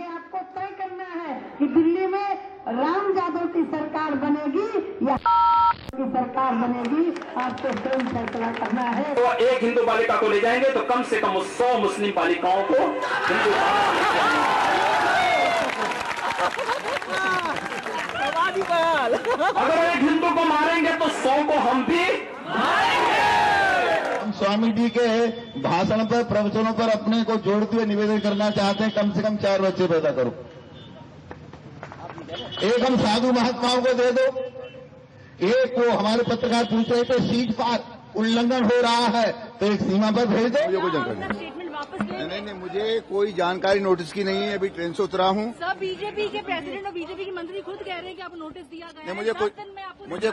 आपको तय करना है कि दिल्ली में राम यादव की सरकार बनेगी या की सरकार बनेगी। आपको स्वयं फैसला करना है। तो एक हिंदू बालिका को ले जाएंगे तो कम से कम 100 मुस्लिम बालिकाओं को हिंदू अगर एक हिंदू को मारेंगे तो 100 को हम भी मारेंगे। हम स्वामी जी के भाषण पर, प्रवचनों पर अपने को जोड़ते हुए निवेदन करना चाहते हैं, कम से कम 4 बच्चे पैदा करो। एक हम साधु महात्माओं को दे दो, एक वो हमारे पत्रकार पूछ रहे थे सीट पार उल्लंघन हो रहा है तो एक सीमा पर भेज दो। मुझे कोई जानकारी नहीं, मुझे कोई जानकारी नोटिस की नहीं है। अभी ट्रेन से उतरा हूँ। सब बीजेपी के प्रेसिडेंट और बीजेपी के मंत्री खुद कह रहे हैं कि आप नोटिस दिया गया है। मुझे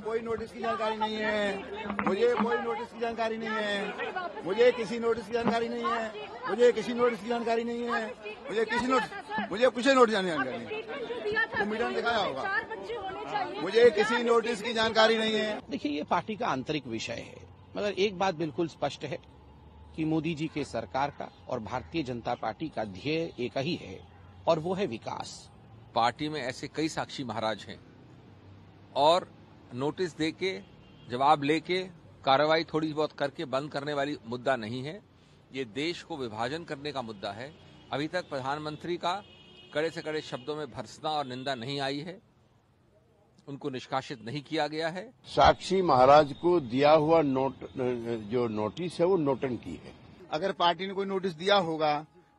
कोई नोटिस की जानकारी नहीं है। मुझे कोई नोटिस की जानकारी नहीं है। मुझे किसी नोटिस की जानकारी नहीं है। मुझे किसी नोटिस की जानकारी नहीं है। मुझे किसी नोटिस जानकारी नहीं है। मीडिया ने दिखाया होगा। मुझे किसी नोटिस की जानकारी नहीं है। देखिए, ये पार्टी का आंतरिक विषय है, मगर एक बात बिल्कुल स्पष्ट है कि मोदी जी के सरकार का और भारतीय जनता पार्टी का ध्येय एक ही है और वो है विकास। पार्टी में ऐसे कई साक्षी महाराज हैं और नोटिस देके, जवाब लेके, कार्रवाई थोड़ी बहुत करके बंद करने वाली मुद्दा नहीं है। ये देश को विभाजन करने का मुद्दा है। अभी तक प्रधानमंत्री का कड़े से कड़े शब्दों में भर्त्सना और निंदा नहीं आई है, उनको निष्कासित नहीं किया गया है। साक्षी महाराज को दिया हुआ जो नोटिस है वो नौटंकी है। अगर पार्टी ने कोई नोटिस दिया होगा,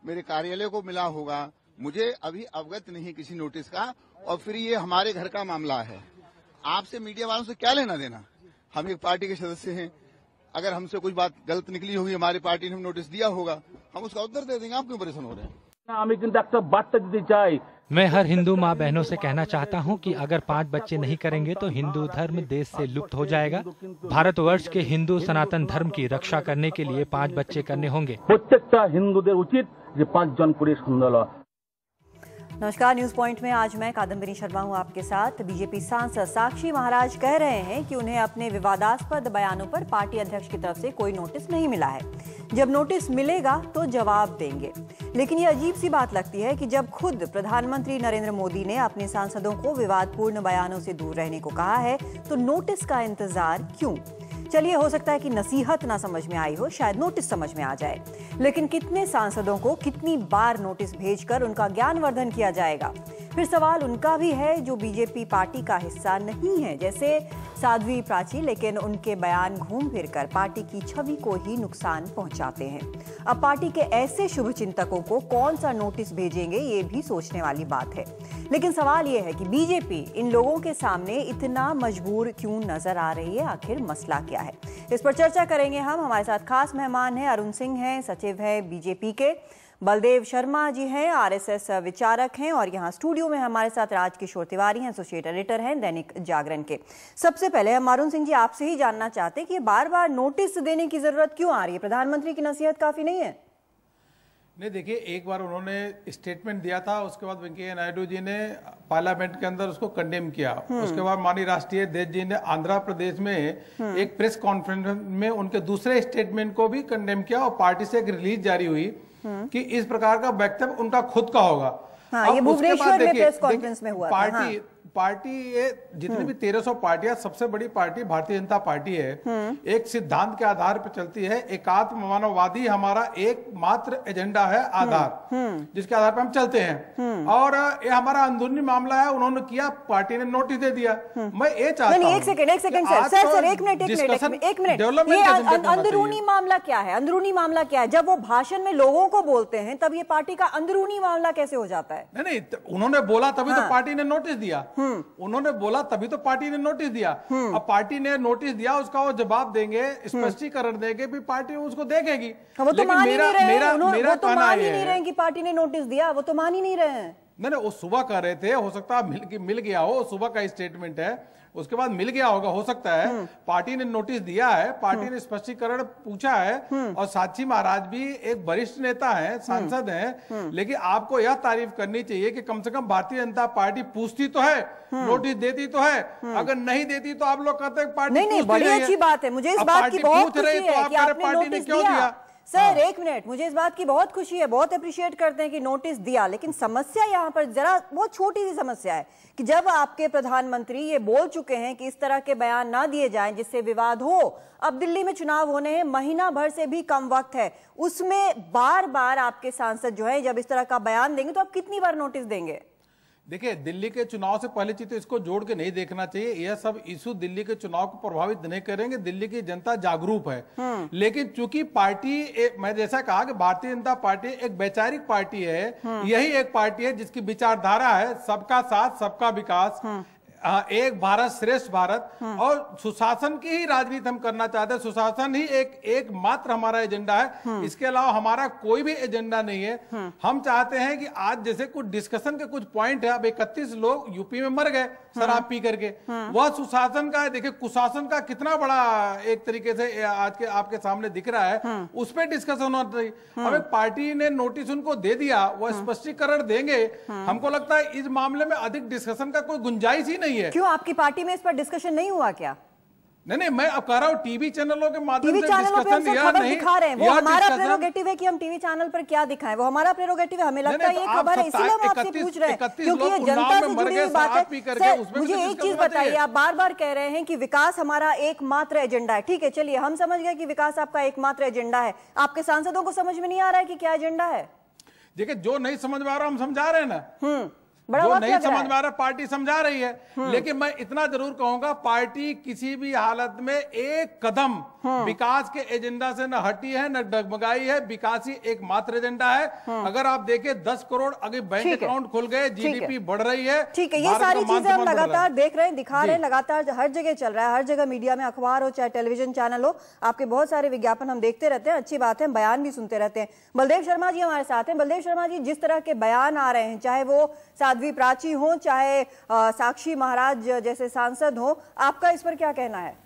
मेरे कार्यालय को मिला होगा, मुझे अभी अवगत नहीं किसी नोटिस का, और फिर ये हमारे घर का मामला है। आपसे मीडिया वालों से क्या लेना देना? हम एक पार्टी के सदस्य हैं। अगर हमसे कुछ बात गलत निकली होगी, हमारी पार्टी ने नोटिस दिया होगा, हम उसका उत्तर दे देंगे। आप क्यों परेशान हो रहे हैं? मैं हर हिंदू माँ बहनों से कहना चाहता हूँ कि अगर 5 बच्चे नहीं करेंगे तो हिंदू धर्म देश से लुप्त हो जाएगा। भारतवर्ष के हिंदू सनातन धर्म की रक्षा करने के लिए 5 बच्चे करने होंगे। नमस्कार, न्यूज पॉइंट में आज मैं कादम्बिनी शर्मा हूं आपके साथ। बीजेपी सांसद साक्षी महाराज कह रहे हैं कि उन्हें अपने विवादास्पद बयानों पर पार्टी अध्यक्ष की तरफ से कोई नोटिस नहीं मिला है। जब नोटिस मिलेगा तो जवाब देंगे। लेकिन ये अजीब सी बात लगती है कि जब खुद प्रधानमंत्री नरेंद्र मोदी ने अपने सांसदों को विवादपूर्ण बयानों से दूर रहने को कहा है तो नोटिस का इंतजार क्यों? चलिए, हो सकता है कि नसीहत ना समझ में आई हो, शायद नोटिस समझ में आ जाए। लेकिन कितने सांसदों को कितनी बार नोटिस भेजकर उनका ज्ञानवर्धन किया जाएगा? फिर सवाल उनका भी है जो बीजेपी पार्टी का हिस्सा नहीं है, जैसे साध्वी प्राची, लेकिन उनके बयान घूम फिर कर पार्टी की छवि को ही नुकसान पहुंचाते हैं। अब पार्टी के ऐसे शुभचिंतकों को कौन सा नोटिस भेजेंगे, ये भी सोचने वाली बात है। लेकिन सवाल ये है कि बीजेपी इन लोगों के सामने इतना मजबूर क्यों नजर आ रही है? आखिर मसला क्या है? इस पर चर्चा करेंगे हम। हमारे साथ खास मेहमान हैं, अरुण सिंह हैं, सचिव है बीजेपी के, बलदेव शर्मा जी हैं, आरएसएस विचारक हैं, और यहाँ स्टूडियो में हमारे साथ राजकिशोर तिवारी हैं, एसोसिएट एडिटर हैं दैनिक जागरण के। सबसे पहले हम अरुण सिंह जी आपसे ही जानना चाहते हैं कि बार बार नोटिस देने की जरूरत क्यों आ रही है? प्रधानमंत्री की नसीहत काफी नहीं है? नहीं, देखिए, एक बार उन्होंने स्टेटमेंट दिया था, उसके बाद वेंकैया नायडू जी ने पार्लियामेंट के अंदर उसको कंडेम किया। उसके बाद माननीय राष्ट्रीय अध्यक्ष जी ने आंध्र प्रदेश में एक प्रेस कॉन्फ्रेंस में उनके दूसरे स्टेटमेंट को भी कंडेम किया और पार्टी से एक रिलीज जारी हुई कि इस प्रकार का वक्तव्य उनका खुद का होगा। हाँ, ये भुवनेश्वर में प्रेस कॉन्फ्रेंस में हुआ पार्टी पार्टी ये जितनी भी 1300 पार्टियां, सबसे बड़ी पार्टी भारतीय जनता पार्टी है। एक सिद्धांत के आधार पर चलती है। एकात्म मानववादी हमारा एकमात्र एजेंडा है, आधार, जिसके आधार पर हम चलते हैं। और ये हमारा अंदरूनी मामला है। उन्होंने किया, पार्टी ने नोटिस दे दिया। मैं ये चाहता हूं, एक सेकंड सर, एक मिनट, ये अंदरूनी मामला क्या है? अंदरूनी मामला क्या है? जब वो भाषण में लोगों को बोलते हैं तब ये पार्टी का अंदरूनी मामला कैसे हो जाता है? नहीं, उन्होंने बोला तभी तो पार्टी ने नोटिस दिया। उन्होंने बोला तभी तो पार्टी ने नोटिस दिया। अब पार्टी ने नोटिस दिया, उसका वो जवाब देंगे, स्पष्टीकरण देंगे, भी पार्टी उसको देखेगी। वो तो मान ही नहीं रहे हैं कि पार्टी ने नोटिस दिया, वो तो मान ही नहीं रहे हैं। नहीं, वो सुबह कह रहे थे, हो सकता है मिल गया हो, सुबह का स्टेटमेंट है, उसके बाद मिल गया होगा, हो सकता है। पार्टी ने नोटिस दिया है, पार्टी ने स्पष्टीकरण पूछा है, और साक्षी महाराज भी एक वरिष्ठ नेता है, सांसद हैं। लेकिन आपको यह तारीफ करनी चाहिए कि कम से कम भारतीय जनता पार्टी पूछती तो है, नोटिस देती तो है। अगर नहीं देती तो आप लोग कहते हैं पार्टी नहीं, बड़ी अच्छी बात है। मुझे इस बात की बहुत खुशी है कि आपने नोटिस दिया। सर एक मिनट, मुझे इस बात की बहुत खुशी है, बहुत अप्रिशिएट करते हैं कि नोटिस दिया, लेकिन समस्या यहाँ पर जरा बहुत छोटी सी समस्या है कि जब आपके प्रधानमंत्री ये बोल चुके हैं कि इस तरह के बयान ना दिए जाएं जिससे विवाद हो, अब दिल्ली में चुनाव होने हैं, महीना भर से भी कम वक्त है, उसमें बार बार आपके सांसद जो है जब इस तरह का बयान देंगे तो आप कितनी बार नोटिस देंगे? देखिए, दिल्ली के चुनाव से पहले चीज तो इसको जोड़ के नहीं देखना चाहिए। यह सब इशू दिल्ली के चुनाव को प्रभावित नहीं करेंगे। दिल्ली की जनता जागरूक है, लेकिन चूंकि पार्टी मैं जैसा कहा कि भारतीय जनता पार्टी एक वैचारिक पार्टी है, यही एक पार्टी है जिसकी विचारधारा है सबका साथ सबका विकास, एक भारत श्रेष्ठ भारत, और सुशासन की ही राजनीति हम करना चाहते हैं। सुशासन ही एक मात्र हमारा एजेंडा है, इसके अलावा हमारा कोई भी एजेंडा नहीं है। हम चाहते हैं कि आज जैसे कुछ डिस्कशन के कुछ पॉइंट है, अब 31 लोग यूपी में मर गए शराब पी करके, वह सुशासन का है। देखिए कुशासन का कितना बड़ा एक तरीके से आज के आपके सामने दिख रहा है, उस पर डिस्कशन होना चाहिए। अब एक पार्टी ने नोटिस उनको दे दिया, वह स्पष्टीकरण देंगे। हमको लगता है इस मामले में अधिक डिस्कशन का कोई गुंजाइश ही नहीं है। क्यों, आपकी पार्टी में इस पर डिस्कशन नहीं हुआ क्या? नहीं, मैं अब कह रहा हूँ टीवी चैनलों के माध्यम से डिस्कशन खबर दिखा रहे हैं, वो हमारा प्रेरोगेटिव है कि हम टीवी चैनल पर क्या दिखाएं, वो हमारा प्रेरोगेटिव है। हमें लगता है ये खबर है, इसलिए हम आपसे पूछ रहे हैं क्योंकि ये जनता से जुड़ी हुई बात है। सर मुझे एक चीज बताइए, आप बार बार कह रहे हैं कि विकास हमारा एकमात्र एजेंडा है। ठीक है, चलिए हम समझ गए कि विकास आपका एकमात्र एजेंडा है, आपके सांसदों को समझ में नहीं आ रहा है कि क्या एजेंडा है? देखिए, जो नहीं समझ में आ रहा हम समझा रहे हैं ना, जो नहीं समझ में आ रहा पार्टी समझा रही है। लेकिन मैं इतना जरूर कहूंगा, पार्टी किसी भी हालत में एक कदम विकास के एजेंडा से न हटी है न डगमगाई है। विकास ही एक मात्र एजेंडा है। अगर आप देखें 10 करोड़ अगर बैंक अकाउंट खुल गए, जीडीपी बढ़ रही है। ठीक है, ये सारी चीजें हम लगातार देख रहे हैं, दिखा रहे हैं, लगातार हर जगह चल रहा है, हर जगह मीडिया में, अखबार हो चाहे टेलीविजन चैनल हो, आपके बहुत सारे विज्ञापन हम देखते रहते हैं, अच्छी बात है, बयान भी सुनते रहते हैं। बलदेव शर्मा जी हमारे साथ हैं। बलदेव शर्मा जी, जिस तरह के बयान आ रहे हैं, चाहे वो साध्वी प्राची हो, चाहे साक्षी महाराज जैसे सांसद हो, आपका इस पर क्या कहना है?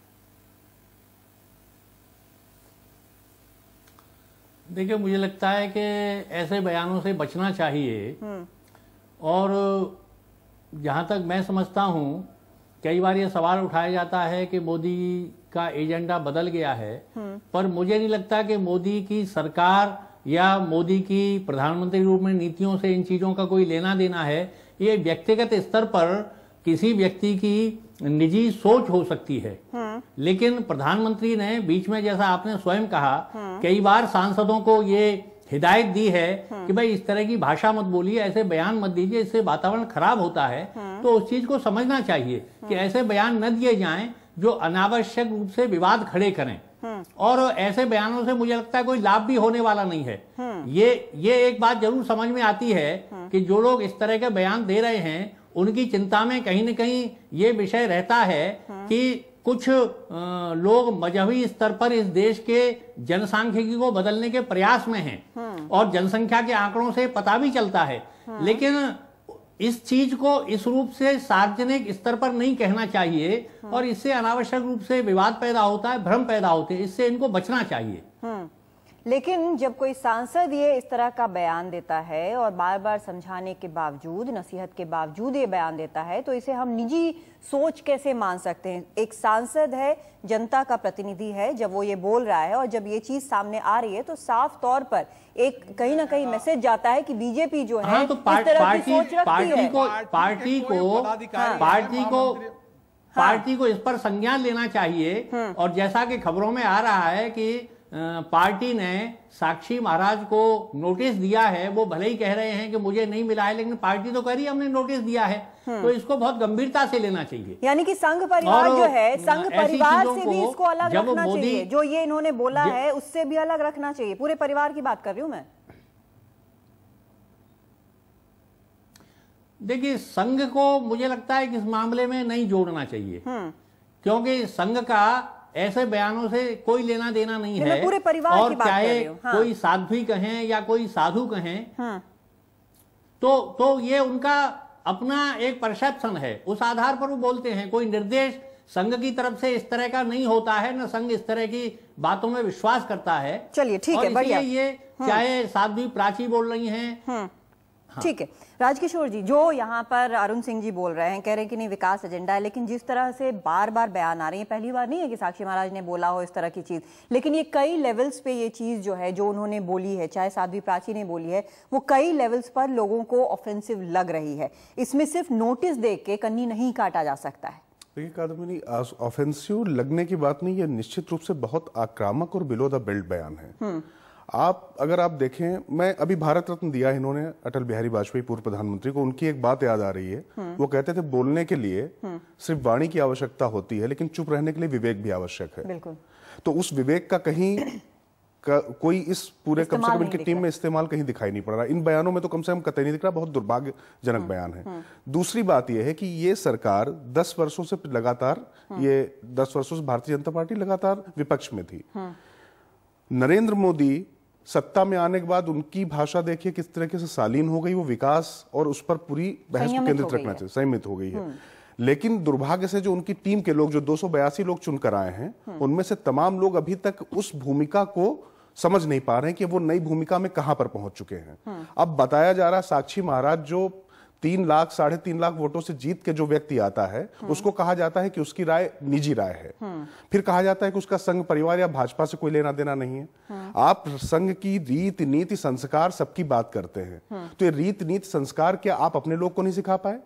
देखिए, मुझे लगता है कि ऐसे बयानों से बचना चाहिए। और जहां तक मैं समझता हूं, कई बार ये सवाल उठाया जाता है कि मोदी का एजेंडा बदल गया है, पर मुझे नहीं लगता कि मोदी की सरकार या मोदी की प्रधानमंत्री रूप में नीतियों से इन चीजों का कोई लेना देना है। ये व्यक्तिगत स्तर पर किसी व्यक्ति की निजी सोच हो सकती है, लेकिन प्रधानमंत्री ने बीच में, जैसा आपने स्वयं कहा, कई बार सांसदों को ये हिदायत दी है कि भाई इस तरह की भाषा मत बोलिए, ऐसे बयान मत दीजिए, इससे वातावरण खराब होता है। तो उस चीज को समझना चाहिए कि ऐसे बयान न दिए जाएं जो अनावश्यक रूप से विवाद खड़े करें, और ऐसे बयानों से मुझे लगता है कोई लाभ भी होने वाला नहीं है। ये एक बात जरूर समझ में आती है कि जो लोग इस तरह के बयान दे रहे हैं, उनकी चिंता में कहीं न कहीं ये विषय रहता है कि कुछ लोग मजहबी स्तर पर इस देश के जनसांख्यिकी को बदलने के प्रयास में हैं, और जनसंख्या के आंकड़ों से पता भी चलता है। लेकिन इस चीज को इस रूप से सार्वजनिक स्तर पर नहीं कहना चाहिए, और इससे अनावश्यक रूप से विवाद पैदा होता है, भ्रम पैदा होते हैं, इससे इनको बचना चाहिए। लेकिन जब कोई सांसद ये इस तरह का बयान देता है और बार बार समझाने के बावजूद, नसीहत के बावजूद ये बयान देता है, तो इसे हम निजी सोच कैसे मान सकते हैं? एक सांसद है, जनता का प्रतिनिधि है, जब वो ये बोल रहा है और जब ये चीज सामने आ रही है तो साफ तौर पर एक कहीं ना कहीं मैसेज जाता है कि बीजेपी जो है तो इस तरह की सोच रखती है। पार्टी को इस पर संज्ञान लेना चाहिए। और जैसा कि खबरों में आ रहा है कि पार्टी ने साक्षी महाराज को नोटिस दिया है, वो भले ही कह रहे हैं कि मुझे नहीं मिला है, लेकिन पार्टी तो कह रही है हमने नोटिस दिया है, तो इसको बहुत गंभीरता से लेना चाहिए। यानी कि संघ परिवार जो है, संघ परिवार से भी इसको अलग रखना चाहिए। जो ये इन्होंने बोला है उससे भी अलग रखना चाहिए। पूरे परिवार की बात कर रही हूं मैं। देखिए, संघ को मुझे लगता है कि इस मामले में नहीं जोड़ना चाहिए, क्योंकि संघ का ऐसे बयानों से कोई लेना देना नहीं है। पूरे परिवार और की बात चाहे कर रही हूं। कोई साध्वी कहें या कोई साधु कहें, तो ये उनका अपना एक परसेप्शन है, उस आधार पर वो बोलते हैं। कोई निर्देश संघ की तरफ से इस तरह का नहीं होता है, न संघ इस तरह की बातों में विश्वास करता है। चलिए ठीक है, बढ़िया। ये चाहे साध्वी प्राची बोल रही हैं, ठीक है राजकिशोर जी, जो यहाँ पर अरुण सिंह जी बोल रहे हैं, कह रहे हैं कि नहीं विकास एजेंडा है, लेकिन जिस तरह से बार बार बयान आ रही है, पहली बार नहीं है कि साक्षी महाराज ने बोला हो इस तरह की चीज, लेकिन ये कई लेवल्स पे ये चीज जो है जो उन्होंने बोली है, चाहे साध्वी प्राची ने बोली है, वो कई लेवल्स पर लोगों को ऑफेंसिव लग रही है। इसमें सिर्फ नोटिस देख के कन्नी नहीं काटा जा सकता है। देखिए कादम्बिनी, ऑफेंसिव लगने की बात नहीं, ये निश्चित रूप से बहुत आक्रामक और बिलो द बेल्ट बयान है। अगर आप देखें, मैं अभी भारत रत्न दिया इन्होंने अटल बिहारी वाजपेयी पूर्व प्रधानमंत्री को, उनकी एक बात याद आ रही है। वो कहते थे बोलने के लिए सिर्फ वाणी की आवश्यकता होती है, लेकिन चुप रहने के लिए विवेक भी आवश्यक है। बिल्कुल। तो उस विवेक का कहीं कोई इस पूरे कम से कम इनकी टीम में इस्तेमाल कहीं दिखाई नहीं पड़ रहा। इन बयानों में तो कम से कम कतई नहीं दिख रहा, बहुत दुर्भाग्यजनक बयान है। दूसरी बात यह है कि ये सरकार 10 वर्षों से लगातार, ये 10 वर्षों से भारतीय जनता पार्टी लगातार विपक्ष में थी। नरेंद्र मोदी सत्ता में आने के बाद उनकी भाषा देखिए किस तरीके से शालीन हो गई, वो विकास और उस पर पूरी बहस को केंद्रित रखना चाहिए, संयमित हो गई है। लेकिन दुर्भाग्य से जो उनकी टीम के लोग, जो 282 लोग चुनकर आए हैं, उनमें से तमाम लोग अभी तक उस भूमिका को समझ नहीं पा रहे हैं कि वो नई भूमिका में कहां पर पहुंच चुके हैं। अब बताया जा रहा है साक्षी महाराज जो 3 लाख 3.5 लाख वोटों से जीत के जो व्यक्ति आता है, उसको कहा जाता है कि उसकी राय निजी राय है। फिर कहा जाता है कि उसका संघ परिवार या भाजपा से कोई लेना देना नहीं है। आप संघ की रीत नीति संस्कार सबकी बात करते हैं, तो ये रीत नीति संस्कार क्या आप अपने लोग को नहीं सिखा पाए?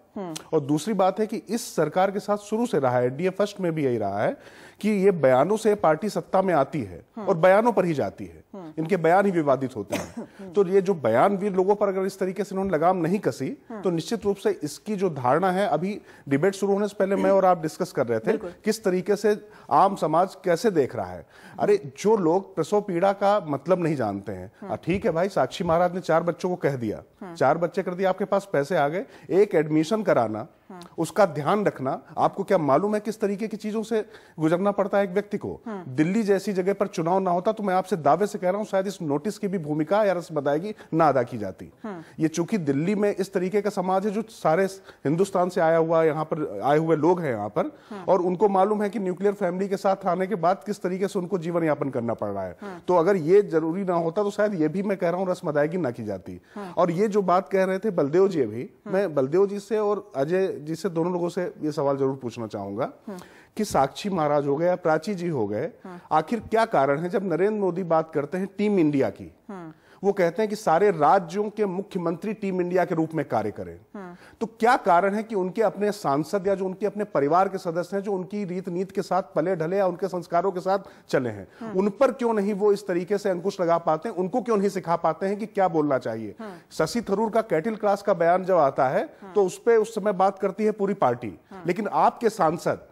और दूसरी बात है कि इस सरकार के साथ शुरू से रहा है, डीए फर्स्ट में भी यही रहा है कि ये बयानों से पार्टी सत्ता में आती है और बयानों पर ही जाती है, इनके बयान ही विवादित होते हैं। तो ये जो बयान भी लोगों पर अगर इस तरीके से इन्होंने लगाम नहीं कसी, तो निश्चित रूप से इसकी जो धारणा है, अभी डिबेट शुरू होने से पहले मैं और आप डिस्कस कर रहे थे किस तरीके से आम समाज कैसे देख रहा है। अरे जो लोग प्रसव पीड़ा का मतलब नहीं जानते हैं, ठीक है भाई, साक्षी महाराज ने 4 बच्चों को कह दिया, 4 बच्चे कर दिया, आपके पास पैसे आ गए, एक एडमिशन कराना, उसका ध्यान रखना, आपको क्या मालूम है किस तरीके की चीजों से गुजरना पड़ता है एक व्यक्ति को। दिल्ली जैसी जगह पर चुनाव ना होता तो मैं आपसे दावे से कह रहा हूं शायद इस नोटिस की भी भूमिका या रस्म अदायगी ना अदा की जाती। ये चूंकि दिल्ली में इस तरीके का समाज है जो सारे हिंदुस्तान से आया हुआ, यहाँ पर आए हुए लोग हैं यहाँ पर, और उनको मालूम है कि न्यूक्लियर फैमिली के साथ आने के बाद किस तरीके से उनको जीवन यापन करना पड़ रहा है। तो अगर ये जरूरी ना होता तो शायद ये भी मैं कह रहा हूँ रस्म अदायगी ना की जाती। और ये जो बात कह रहे थे बलदेव जी, अभी मैं बलदेव जी से और अजय जी से, दोनों लोगों से ये सवाल जरूर पूछना चाहूंगा कि साक्षी महाराज हो गए या प्राची जी हो गए, आखिर क्या कारण है जब नरेंद्र मोदी बात करते हैं टीम इंडिया की, वो कहते हैं कि सारे राज्यों के मुख्यमंत्री टीम इंडिया के रूप में कार्य करें, तो क्या कारण है कि उनके अपने सांसद या जो उनके अपने परिवार के सदस्य हैं, जो उनकी रीत नीति के साथ पले ढले या उनके संस्कारों के साथ चले हैं, उन पर क्यों नहीं वो इस तरीके से अंकुश लगा पाते हैं, उनको क्यों नहीं सिखा पाते हैं कि क्या बोलना चाहिए। शशि थरूर का कैटिल क्लास का बयान जब आता है तो उस पर उस समय बात करती है पूरी पार्टी, लेकिन आपके सांसद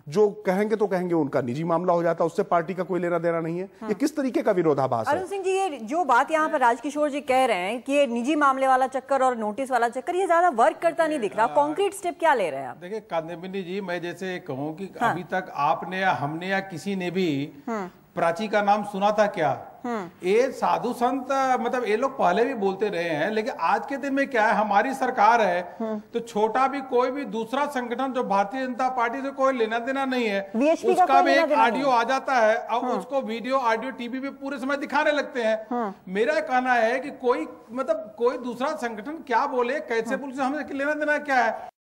जो कहेंगे तो कहेंगे उनका निजी मामला हो जाता है, उससे पार्टी का कोई लेना देना नहीं है। ये किस तरीके का विरोधाभास है? अरुण सिंह जी, ये जो बात यहाँ पर राजकिशोर जी कह रहे हैं कि ये निजी मामले वाला चक्कर और नोटिस वाला चक्कर, ये ज्यादा वर्क करता नहीं दिख रहा। कॉन्क्रीट स्टेप क्या ले रहे हैं आप? देखिए कादम्बिनी जी, मैं जैसे कहूँ कि अभी तक आपने या हमने या किसी ने भी प्राची का नाम सुना था क्या? ये साधु संत, मतलब ये लोग पहले भी बोलते रहे हैं, लेकिन आज के दिन में क्या है, हमारी सरकार है तो छोटा भी कोई भी दूसरा संगठन जो भारतीय जनता पार्टी से कोई लेना देना नहीं है, उसका भी एक ऑडियो आ जाता है और उसको वीडियो ऑडियो टीवी पे पूरे समय दिखाने लगते हैं। मेरा कहना है कि कोई मतलब कोई दूसरा संगठन क्या बोले, कैसे बोले, हमें लेना देना क्या है?